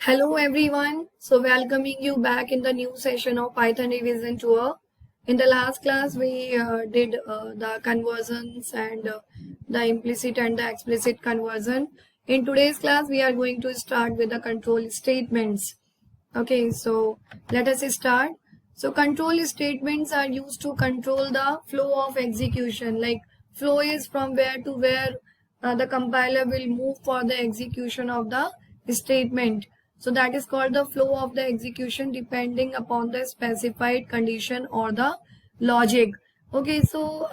Hello everyone. So welcoming you back in the new session of Python Revision Tour. In the last class we did the conversions and the implicit and the explicit conversion. In today's class we are going to start with the control statements. Okay, so let us start. So control statements are used to control the flow of execution. Like flow is from where to where the compiler will move for the execution of the statement. So that is called the flow of the execution depending upon the specified condition or the logic. Okay, so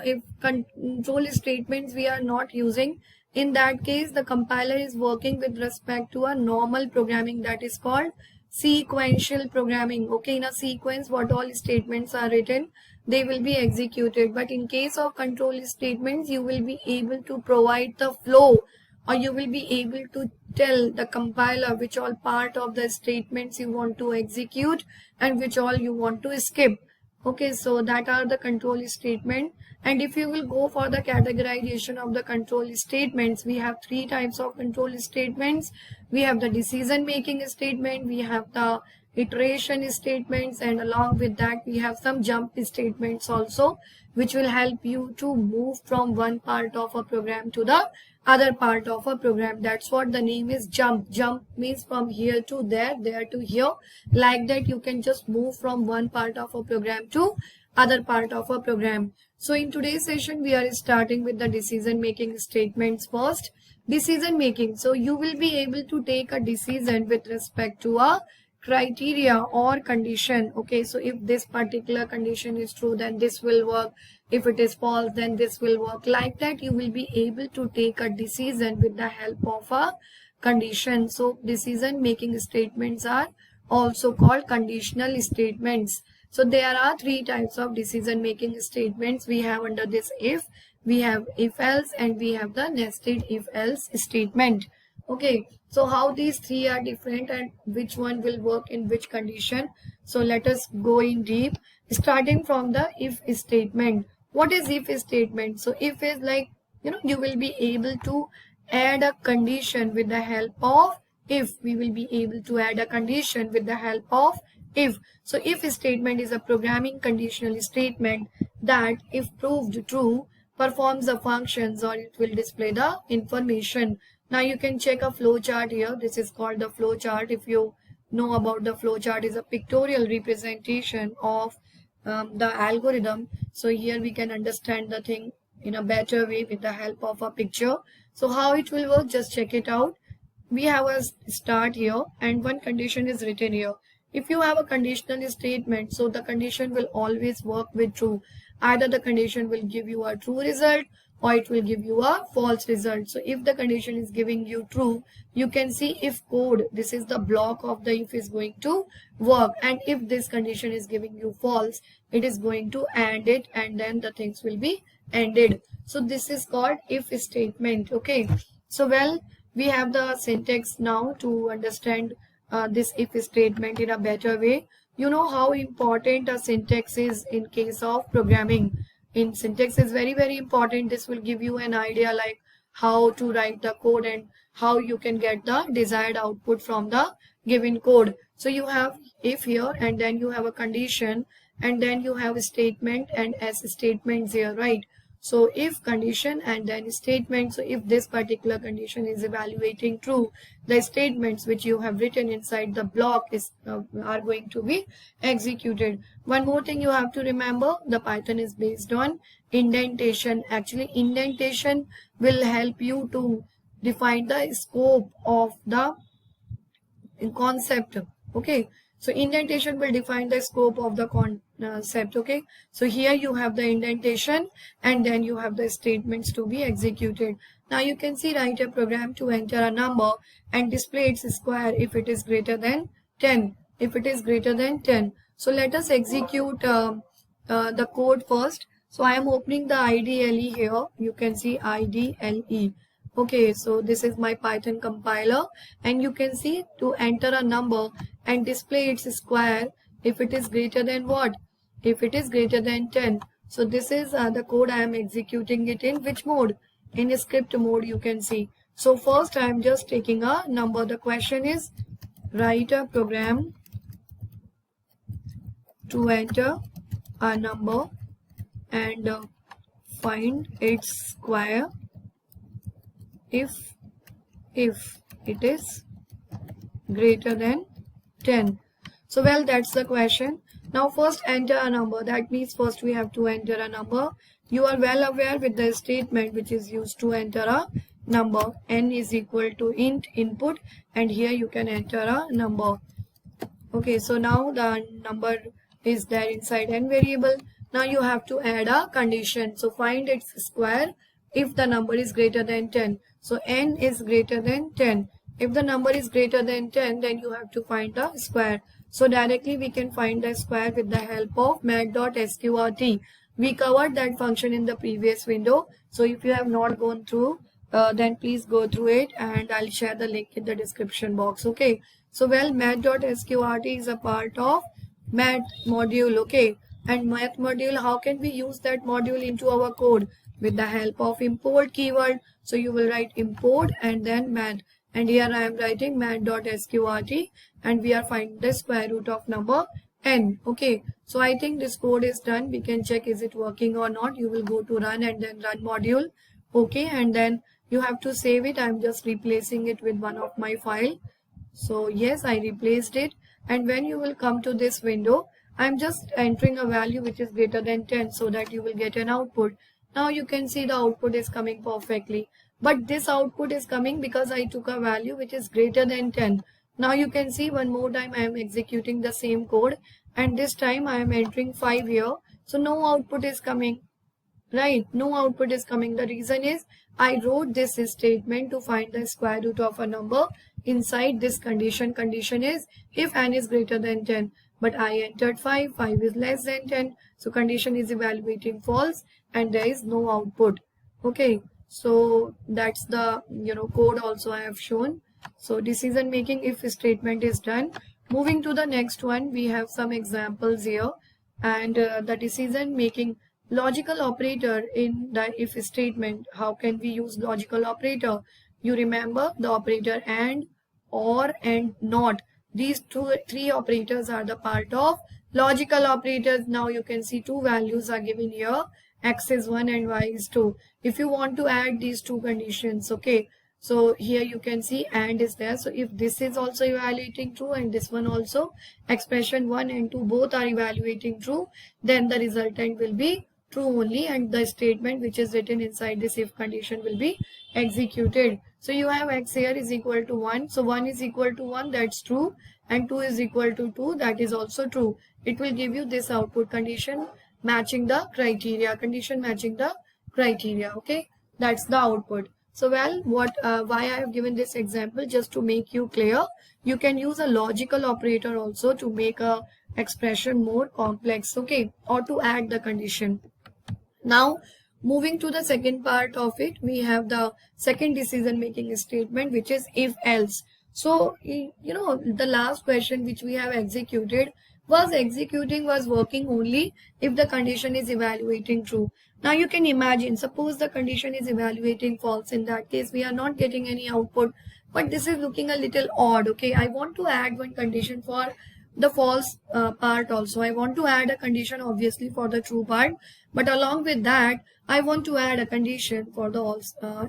if control statements we are not using, in that case the compiler is working with respect to a normal programming that is called sequential programming. Okay, in a sequence what all statements are written, they will be executed. But in case of control statements you will be able to provide the flow, or you will be able to tell the compiler which all part of the statements you want to execute and which all you want to skip. Okay, so that are the control statement. And if you will go for the categorization of the control statements, we have three types of control statements. We have the decision making statement, we have the iteration statements, and along with that we have some jump statements also, which will help you to move from one part of a program to the other part of a program. That's what the name is jump. Jump means from here to there, there to here. Like that you can just move from one part of a program to other part of a program. So in today's session we are starting with the decision making statements first. Decision making. So you will be able to take a decision with respect to a criteria or condition. Okay, so if this particular condition is true, then this will work. If it is false, then this will work. Like that you will be able to take a decision with the help of a condition. So decision making statements are also called conditional statements. So there are three types of decision making statements we have under this if. We have if else and we have the nested if else statement. Okay, so how these three are different and which one will work in which condition. So let us go in deep, starting from the if statement. What is if statement? So if is like, you will be able to add a condition with the help of if. We will be able to add a condition with the help of if. So if statement is a programming conditional statement that if proved true performs the functions or it will display the information. Now you can check a flow chart here. This is called the flow chart. If you know about the flow chart, is a pictorial representation of the algorithm. So here we can understand the thing in a better way with the help of a picture. So how it will work, just check it out. We have a start here and one condition is written here. If you have a conditional statement, so the condition will always work with true. Either the condition will give you a true result or it will give you a false result. So if the condition is giving you true, you can see if code, this is the block of the if is going to work. And if this condition is giving you false, it is going to end it and then the things will be ended. So this is called if statement. Okay, so well, we have the syntax now to understand this if statement in a better way. You know how important a syntax is in case of programming. In syntax is very important. This will give you an idea like how to write the code and how you can get the desired output from the given code. So you have if here and then you have a condition and then you have a statement and as statements here, right? So if condition and then statement. So if this particular condition is evaluating true, the statements which you have written inside the block is are going to be executed. One more thing you have to remember, the Python is based on indentation. Actually indentation will help you to define the scope of the concept. Okay, so indentation will define the scope of the concept. Okay, so here you have the indentation and then you have the statements to be executed. Now you can see, write a program to enter a number and display its square if it is greater than 10. If it is greater than 10. So let us execute the code first. So I am opening the IDLE here. You can see IDLE. Okay, so this is my Python compiler and you can see to enter a number and display its square if it is greater than what? If it is greater than 10. So this is the code I am executing it in which mode? In script mode, you can see. So first I am just taking a number. The question is write a program to enter a number and find its square if it is greater than 10. So well, that's the question. Now first enter a number. That means first we have to enter a number. You are well aware with the statement which is used to enter a number. N is equal to int input, and here you can enter a number. Okay, so now the number is there inside n variable. Now you have to add a condition. So find its square if the number is greater than 10. So n is greater than 10. If the number is greater than 10, then you have to find the square. So directly we can find the square with the help of mat.sqrt. We covered that function in the previous window. So if you have not gone through, then please go through it, and I'll share the link in the description box. Okay. So well, mat.sqrt is a part of math module. Okay. And math module, how can we use that module into our code? With the help of import keyword. So you will write import and then math. And here I am writing mat.sqrt, and we are finding the square root of number n. Okay, so I think this code is done. We can check is it working or not. You will go to run and then run module. Okay, and then you have to save it. I'm just replacing it with one of my file. So yes, I replaced it. And when you will come to this window, I'm just entering a value which is greater than 10 so that you will get an output. Now you can see the output is coming perfectly. But this output is coming because I took a value which is greater than 10. Now you can see one more time I am executing the same code, and this time I am entering 5 here. So no output is coming. Right, no output is coming. The reason is I wrote this statement to find the square root of a number inside this condition. Condition is if n is greater than 10. But I entered 5. 5 is less than 10. So condition is evaluating false and there is no output. Okay. So that's the code also I have shown. So decision making if statement is done. Moving to the next one, we have some examples here, and the decision making logical operator in the if statement. How can we use logical operator? You remember the operator and, or, and not. These three operators are the part of logical operators. Now you can see two values are given here. X is 1 and Y is 2. If you want to add these two conditions, okay, so here you can see and is there. So if this is also evaluating true and this one also, expression 1 and 2 both are evaluating true, then the resultant will be true only, and the statement which is written inside this if condition will be executed. So you have X here is equal to 1. So 1 is equal to 1, that's true, and 2 is equal to 2, that is also true. It will give you this output condition matching the criteria, condition matching the criteria. Okay, that's the output. So well, why I have given this example, just to make you clear. You can use a logical operator also to make a expression more complex, okay, or to add the condition. Now moving to the second part of it, we have the second decision making statement, which is if else. So the last question which we have executed was working only if the condition is evaluating true. Now you can imagine, suppose the condition is evaluating false. In that case, we are not getting any output, but this is looking a little odd. Okay, I want to add one condition for the false part also. I want to add a condition obviously for the true part, but along with that I want to add a condition for the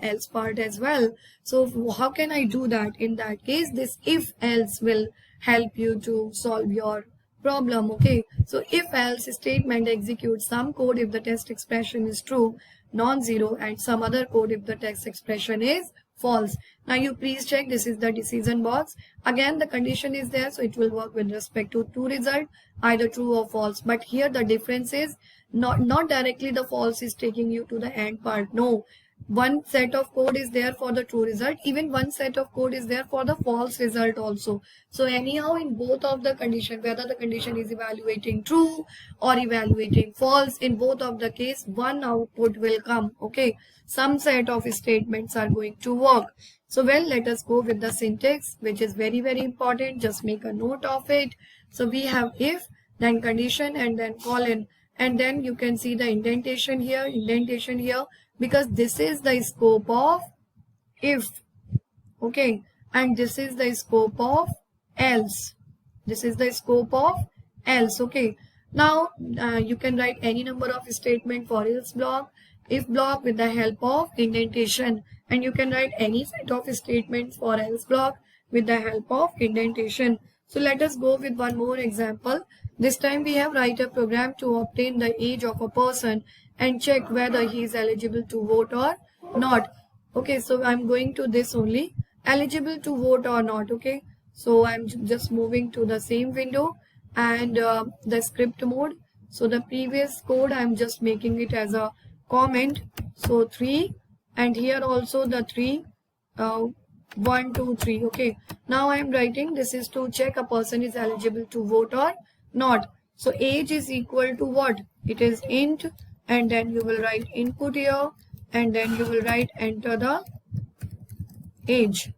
else part as well. So how can I do that? In that case, this if else will help you to solve your problem. Okay, so if else statement executes some code if the test expression is true, non-zero, and some other code if the test expression is false. Now you please check, this is the decision box. Again the condition is there, so it will work with respect to two result, either true or false. But here the difference is not directly the false is taking you to the end part. No, one set of code is there for the true result, even one set of code is there for the false result also. So anyhow, in both of the condition, whether the condition is evaluating true or evaluating false, in both of the case one output will come. Okay, some set of statements are going to work. So well, let us go with the syntax, which is very important. Just make a note of it. So we have if, then condition, and then colon, and then you can see the indentation here, because this is the scope of if. Okay, and this is the scope of else. This is the scope of else. Okay. Now you can write any number of statement for else block, if block with the help of indentation, and you can write any set of statements for else block with the help of indentation. So let us go with one more example. This time we have write a program to obtain the age of a person and check whether he is eligible to vote or not. Okay, so I'm going to this only, eligible to vote or not. Okay, so I'm just moving to the same window and the script mode. So the previous code I'm just making it as a comment. So 3, and here also the 3, 1 2 3. Okay, now I'm writing this is to check a person is eligible to vote or not. So age is equal to what? It is int, and then you will write input here, and then you will write enter the age.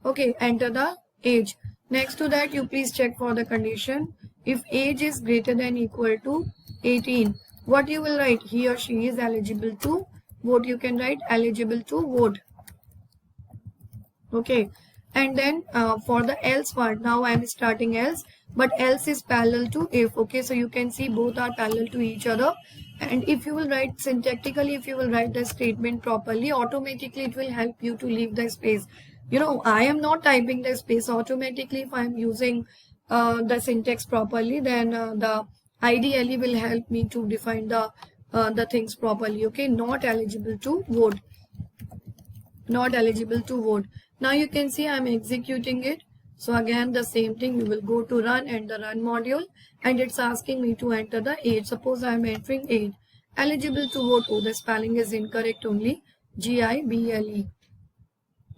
Okay, enter the age. Next to that, you please check for the condition. If age is greater than equal to 18, what you will write? He or she is eligible to vote. You can write eligible to vote. Okay, and then for the else part, now I am starting else, but else is parallel to if. Okay, so you can see both are parallel to each other. And if you will write syntactically, if you will write the statement properly, automatically it will help you to leave the space. You know, I am not typing the space automatically. If I am using the syntax properly, then the IDLE will help me to define the things properly. Okay, not eligible to vote. Not eligible to vote. Now you can see I'm executing it. So again the same thing, we will go to run and the run module, and it's asking me to enter the age. Suppose I'm entering age. Eligible to vote. Oh, the spelling is incorrect only. GIBLE.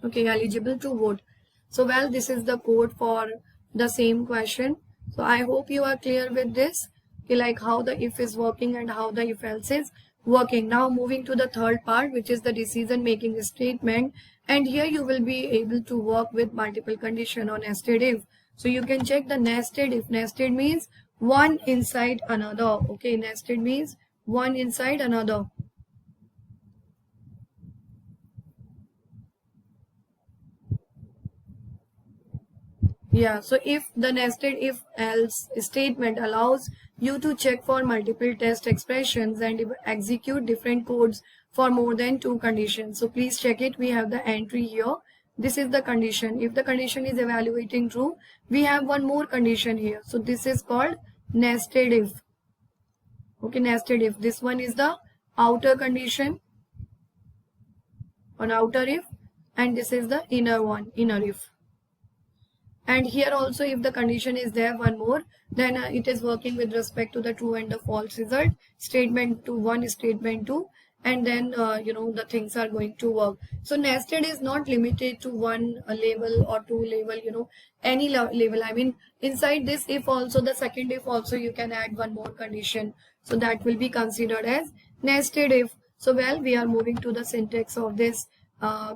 Okay, eligible to vote. So well, this is the code for the same question. So I hope you are clear with this. Okay, like how the if is working and how the if else is working. Now moving to the third part, which is the decision making statement, and here you will be able to work with multiple condition or nested if. So you can check the nested if. Nested means one inside another. Okay, nested means one inside another. Yeah, so if the nested if else statement allows you to check for multiple test expressions and execute different codes for more than 2 conditions. So please check it. We have the entry here. This is the condition. If the condition is evaluating true, we have one more condition here. So this is called nested if. Okay, nested if. This one is the outer condition on outer if, and this is the inner one, inner if. And here also if the condition is there one more, then it is working with respect to the true and the false result. Statement 2, 1, statement 2, and then you know the things are going to work. So nested is not limited to one level or 2 level, you know, any level. I mean inside this if also, the second if also, you can add one more condition. So that will be considered as nested if. So well, we are moving to the syntax of this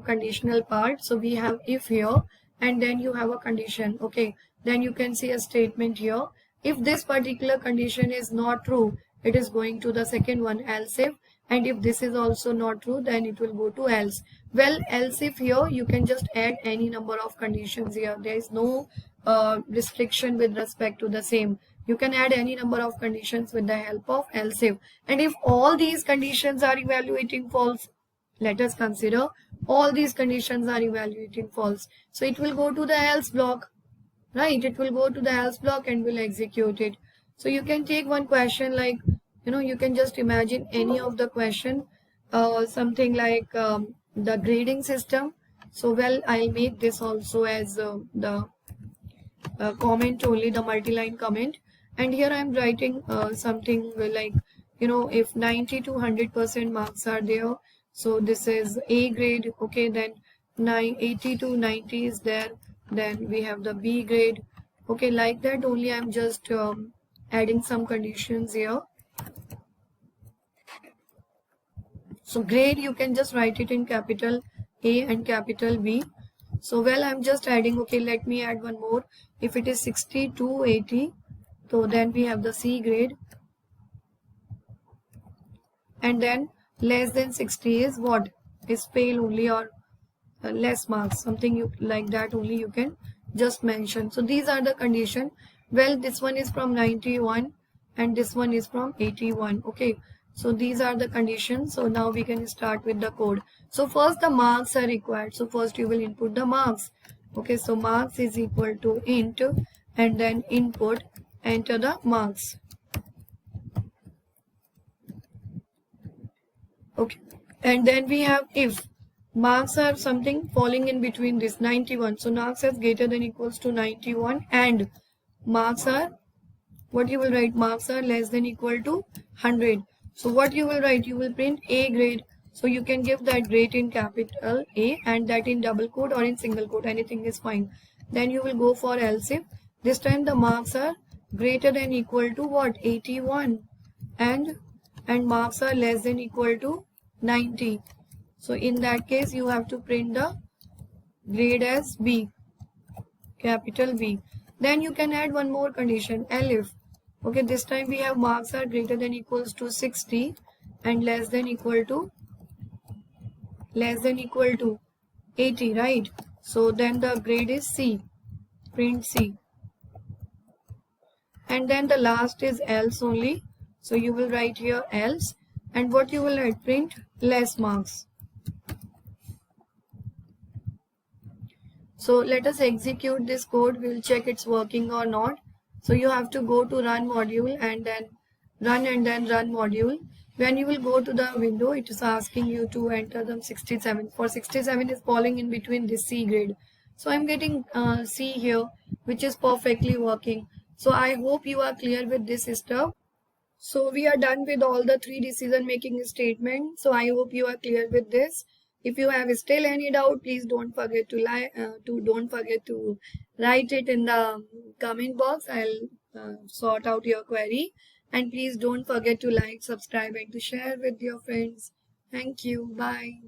conditional part. So we have if here, and then you have a condition. Okay, then you can see a statement here. If this particular condition is not true, it is going to the second one, else if, and if this is also not true, then it will go to else. Well, else if here you can just add any number of conditions here. There is no restriction with respect to the same. You can add any number of conditions with the help of else if. And if all these conditions are evaluating false, let us consider all these conditions are evaluating false. So it will go to the else block, right? It will go to the else block and will execute it. So you can take one question like, you know, you can just imagine any of the question, something like the grading system. So well, I'll make this also as the comment only, the multi-line comment. And here I'm writing something like, you know, if 90 to 100% marks are there, so this is A grade. Okay, then 80 to 90 is there, then we have the B grade. Okay, like that only. I'm just adding some conditions here. So grade, you can just write it in capital A and capital B. So well, I'm just adding. Okay, let me add one more. If it is 60 to 80, so then we have the C grade, and then less than 60 is what? Is fail only, or less marks, something you like that only you can just mention. So these are the condition. Well, this one is from 91 and this one is from 81. Okay, so these are the conditions. So now we can start with the code. So first the marks are required. So first you will input the marks. Okay, so marks is equal to int and then input, enter the marks. Okay, and then we have if marks are something falling in between this 91. So marks is greater than equals to 91 and marks are, what you will write, marks are less than equal to 100. So what you will write, you will print A grade. So you can give that grade in capital A and that in double quote or in single quote, anything is fine. Then you will go for else if. This time the marks are greater than equal to what, 81 and marks are less than equal to 90. So in that case you have to print the grade as B, capital B. Then you can add one more condition, elif. Okay, this time we have marks are greater than equals to 60 and less than equal to 80, right? So then the grade is C, print C. And then the last is else only. So you will write here else, and what you will write, print less marks. So let us execute this code. We'll check it's working or not. So you have to go to run module and then run module. When you will go to the window, it is asking you to enter them 67. For 67 is falling in between this C grade. So I'm getting C here, which is perfectly working. So I hope you are clear with this stuff. So we are done with all the 3 decision making statements. So I hope you are clear with this. If you have still any doubt, please don't forget to write it in the comment box. I'll sort out your query. And please don't forget to like, subscribe, and to share with your friends. Thank you. Bye.